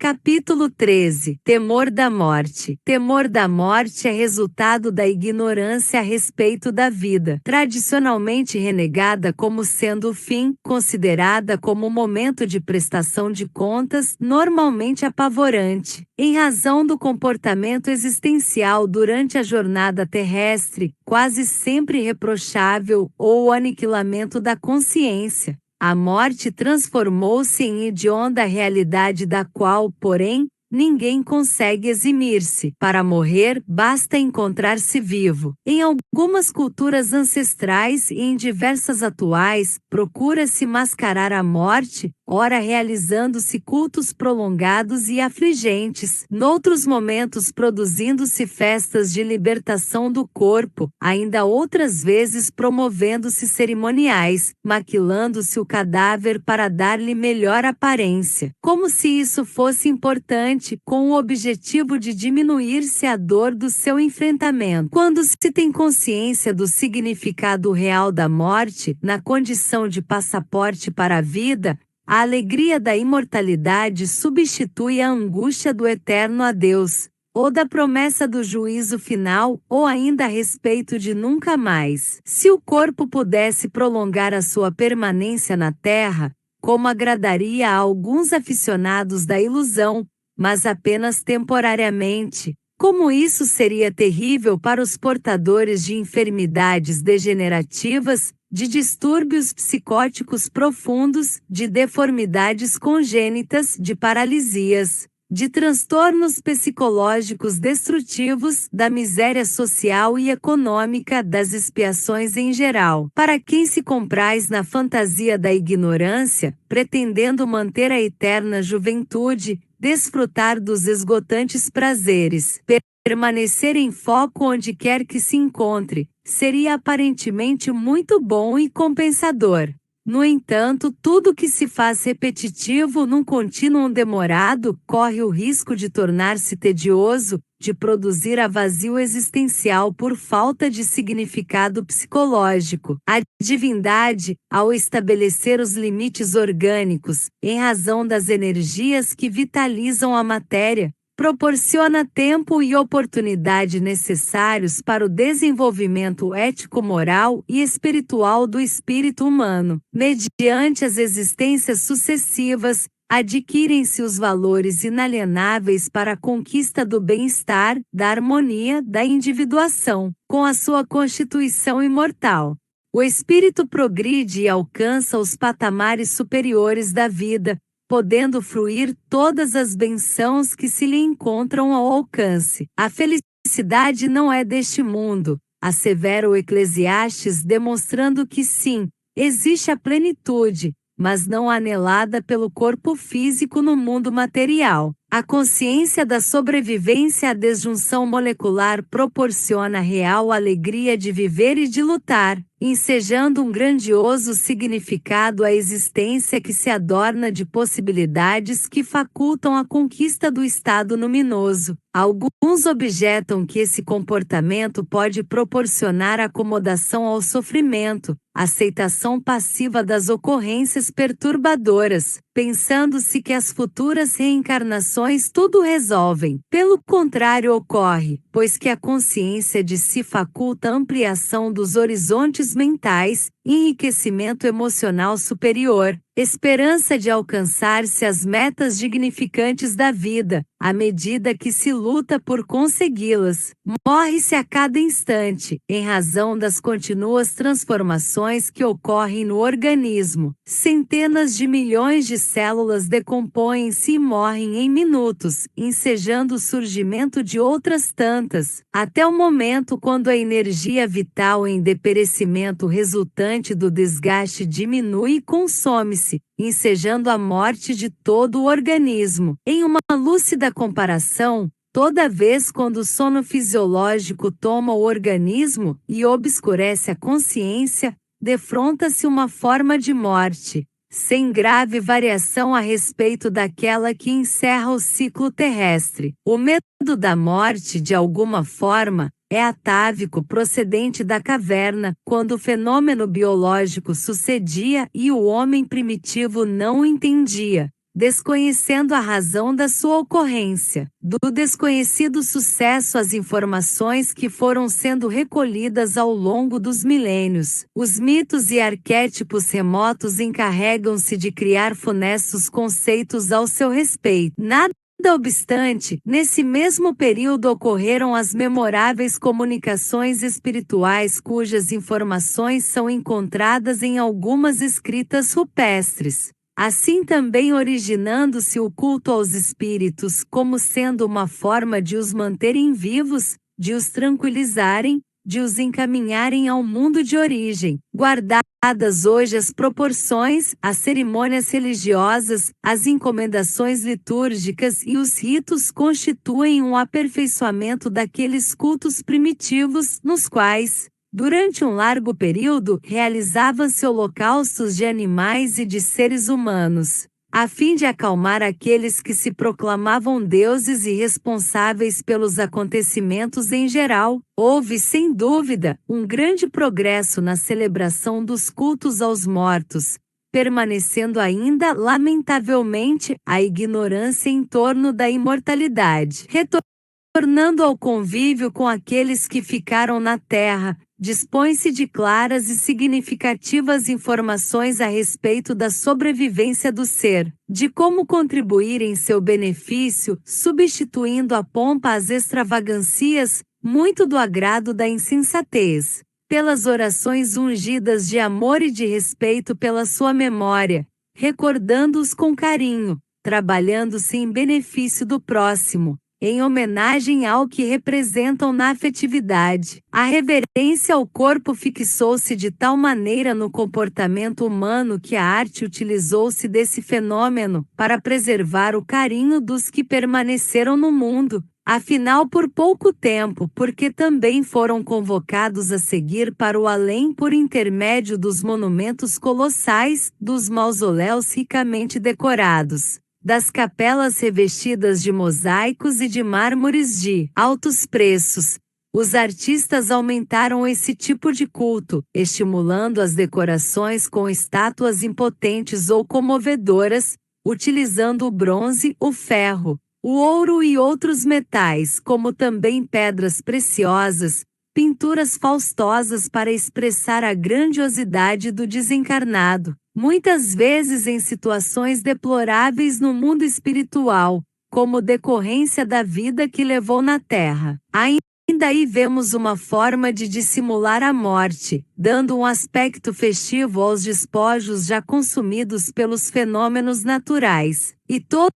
Capítulo 13. Temor da morte. Temor da morte é resultado da ignorância a respeito da vida, tradicionalmente renegada como sendo o fim, considerada como o momento de prestação de contas, normalmente apavorante, em razão do comportamento existencial durante a jornada terrestre, quase sempre reprochável, ou o aniquilamento da consciência. A morte transformou-se em hedionda realidade da qual, porém, ninguém consegue eximir-se. Para morrer, basta encontrar-se vivo. Em algumas culturas ancestrais e em diversas atuais, procura-se mascarar a morte, ora realizando-se cultos prolongados e afligentes, noutros momentos produzindo-se festas de libertação do corpo, ainda outras vezes promovendo-se cerimoniais, maquilando-se o cadáver para dar-lhe melhor aparência, como se isso fosse importante, com o objetivo de diminuir-se a dor do seu enfrentamento. Quando se tem consciência do significado real da morte, na condição de passaporte para a vida, a alegria da imortalidade substitui a angústia do eterno adeus, ou da promessa do juízo final, ou ainda a respeito de nunca mais. Se o corpo pudesse prolongar a sua permanência na terra, como agradaria a alguns aficionados da ilusão, mas apenas temporariamente, como isso seria terrível para os portadores de enfermidades degenerativas, de distúrbios psicóticos profundos, de deformidades congênitas, de paralisias, de transtornos psicológicos destrutivos, da miséria social e econômica, das expiações em geral. Para quem se compraz na fantasia da ignorância, pretendendo manter a eterna juventude, desfrutar dos esgotantes prazeres, permanecer em foco onde quer que se encontre, seria aparentemente muito bom e compensador. No entanto, tudo que se faz repetitivo num contínuo demorado corre o risco de tornar-se tedioso, de produzir a vazio existencial por falta de significado psicológico. A divindade, ao estabelecer os limites orgânicos, em razão das energias que vitalizam a matéria, proporciona tempo e oportunidade necessários para o desenvolvimento ético-moral e espiritual do espírito humano. Mediante as existências sucessivas, adquirem-se os valores inalienáveis para a conquista do bem-estar, da harmonia, da individuação, com a sua constituição imortal. O espírito progride e alcança os patamares superiores da vida, podendo fruir todas as bênçãos que se lhe encontram ao alcance. A felicidade não é deste mundo, assevera o Eclesiastes, demonstrando que sim, existe a plenitude, mas não anelada pelo corpo físico no mundo material. A consciência da sobrevivência à desjunção molecular proporciona real alegria de viver e de lutar, ensejando um grandioso significado à existência que se adorna de possibilidades que facultam a conquista do estado luminoso. Alguns objetam que esse comportamento pode proporcionar acomodação ao sofrimento, aceitação passiva das ocorrências perturbadoras, pensando-se que as futuras reencarnações tudo resolvem. Pelo contrário ocorre, pois que a consciência de si faculta ampliação dos horizontes mentais, enriquecimento emocional superior, esperança de alcançar-se as metas dignificantes da vida, à medida que se luta por consegui-las. Morre-se a cada instante, em razão das contínuas transformações que ocorrem no organismo. Centenas de milhões de células decompõem-se e morrem em minutos, ensejando o surgimento de outras tantas, até o momento quando a energia vital em deperecimento resultante do desgaste diminui e consome-se, ensejando a morte de todo o organismo. Em uma lúcida comparação, toda vez quando o sono fisiológico toma o organismo e obscurece a consciência, defronta-se uma forma de morte, sem grave variação a respeito daquela que encerra o ciclo terrestre. O medo da morte, de alguma forma, é atávico procedente da caverna, quando o fenômeno biológico sucedia e o homem primitivo não o entendia. desconhecendo a razão da sua ocorrência. Do desconhecido sucesso às informações que foram sendo recolhidas ao longo dos milênios, os mitos e arquétipos remotos encarregam-se de criar funestos conceitos ao seu respeito. Nada obstante, nesse mesmo período ocorreram as memoráveis comunicações espirituais cujas informações são encontradas em algumas escritas rupestres. Assim também originando-se o culto aos espíritos como sendo uma forma de os manterem vivos, de os tranquilizarem, de os encaminharem ao mundo de origem. Guardadas hoje as proporções, as cerimônias religiosas, as encomendações litúrgicas e os ritos constituem um aperfeiçoamento daqueles cultos primitivos, nos quais, durante um largo período, realizavam-se holocaustos de animais e de seres humanos, a fim de acalmar aqueles que se proclamavam deuses e responsáveis pelos acontecimentos em geral. Houve, sem dúvida, um grande progresso na celebração dos cultos aos mortos, permanecendo ainda, lamentavelmente, a ignorância em torno da imortalidade. Retornando ao convívio com aqueles que ficaram na terra, dispõe-se de claras e significativas informações a respeito da sobrevivência do ser, de como contribuir em seu benefício, substituindo a pompa às extravagâncias, muito do agrado da insensatez, pelas orações ungidas de amor e de respeito pela sua memória, recordando-os com carinho, trabalhando-se em benefício do próximo, em homenagem ao que representam na afetividade. A reverência ao corpo fixou-se de tal maneira no comportamento humano que a arte utilizou-se desse fenômeno para preservar o carinho dos que permaneceram no mundo, afinal por pouco tempo, porque também foram convocados a seguir para o além por intermédio dos monumentos colossais, dos mausoléus ricamente decorados, das capelas revestidas de mosaicos e de mármores de altos preços. Os artistas aumentaram esse tipo de culto, estimulando as decorações com estátuas impotentes ou comovedoras, utilizando o bronze, o ferro, o ouro e outros metais, como também pedras preciosas, pinturas faustosas para expressar a grandiosidade do desencarnado, muitas vezes em situações deploráveis no mundo espiritual, como decorrência da vida que levou na terra. Ainda aí vemos uma forma de dissimular a morte, dando um aspecto festivo aos despojos já consumidos pelos fenômenos naturais, e todos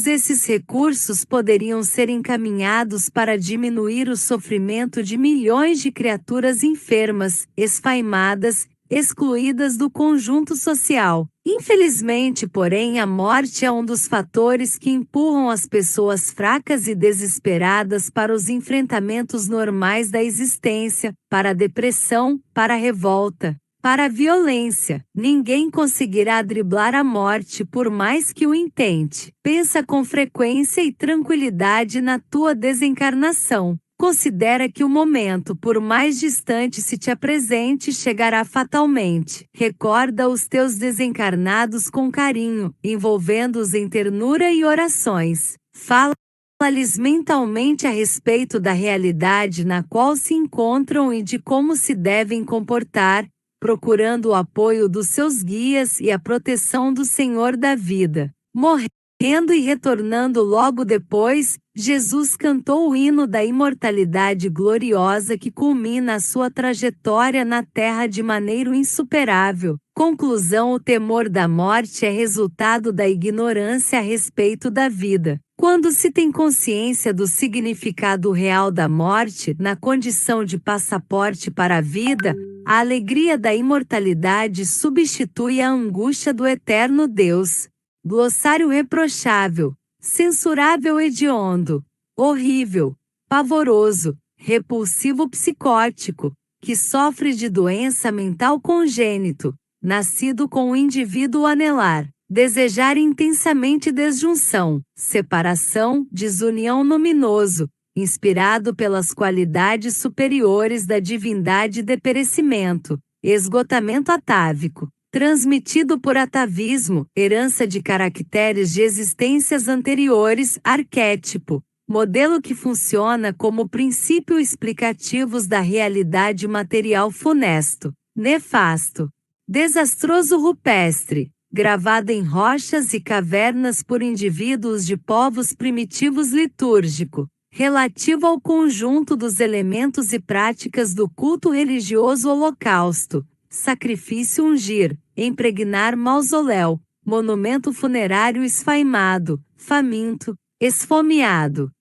esses recursos poderiam ser encaminhados para diminuir o sofrimento de milhões de criaturas enfermas, esfaimadas, excluídas do conjunto social. Infelizmente, porém, a morte é um dos fatores que empurram as pessoas fracas e desesperadas para os enfrentamentos normais da existência, para a depressão, para a revolta, para a violência. Ninguém conseguirá driblar a morte por mais que o intente. Pensa com frequência e tranquilidade na tua desencarnação. Considera que o momento, por mais distante se te apresente, chegará fatalmente. Recorda os teus desencarnados com carinho, envolvendo-os em ternura e orações. Fala-lhes mentalmente a respeito da realidade na qual se encontram e de como se devem comportar, procurando o apoio dos seus guias e a proteção do Senhor da vida. Morrendo e retornando logo depois, Jesus cantou o hino da imortalidade gloriosa que culmina a sua trajetória na terra de maneira insuperável. Conclusão: o temor da morte é resultado da ignorância a respeito da vida. Quando se tem consciência do significado real da morte, na condição de passaporte para a vida, a alegria da imortalidade substitui a angústia do eterno Deus. Glossário reprochável, censurável, hediondo, horrível, pavoroso, repulsivo, psicótico, que sofre de doença mental congênito, nascido com o indivíduo anelar, desejar intensamente desjunção, separação, desunião, luminoso, inspirado pelas qualidades superiores da divindade, de perecimento, esgotamento atávico, Transmitido por atavismo, herança de caracteres de existências anteriores, arquétipo. Modelo que funciona como princípio explicativos da realidade material funesto, nefasto, desastroso rupestre, gravada em rochas e cavernas por indivíduos de povos primitivos litúrgico, relativo ao conjunto dos elementos e práticas do culto religioso holocausto, sacrifício ungir, impregnar mausoléu, monumento funerário esfaimado, faminto, esfomeado.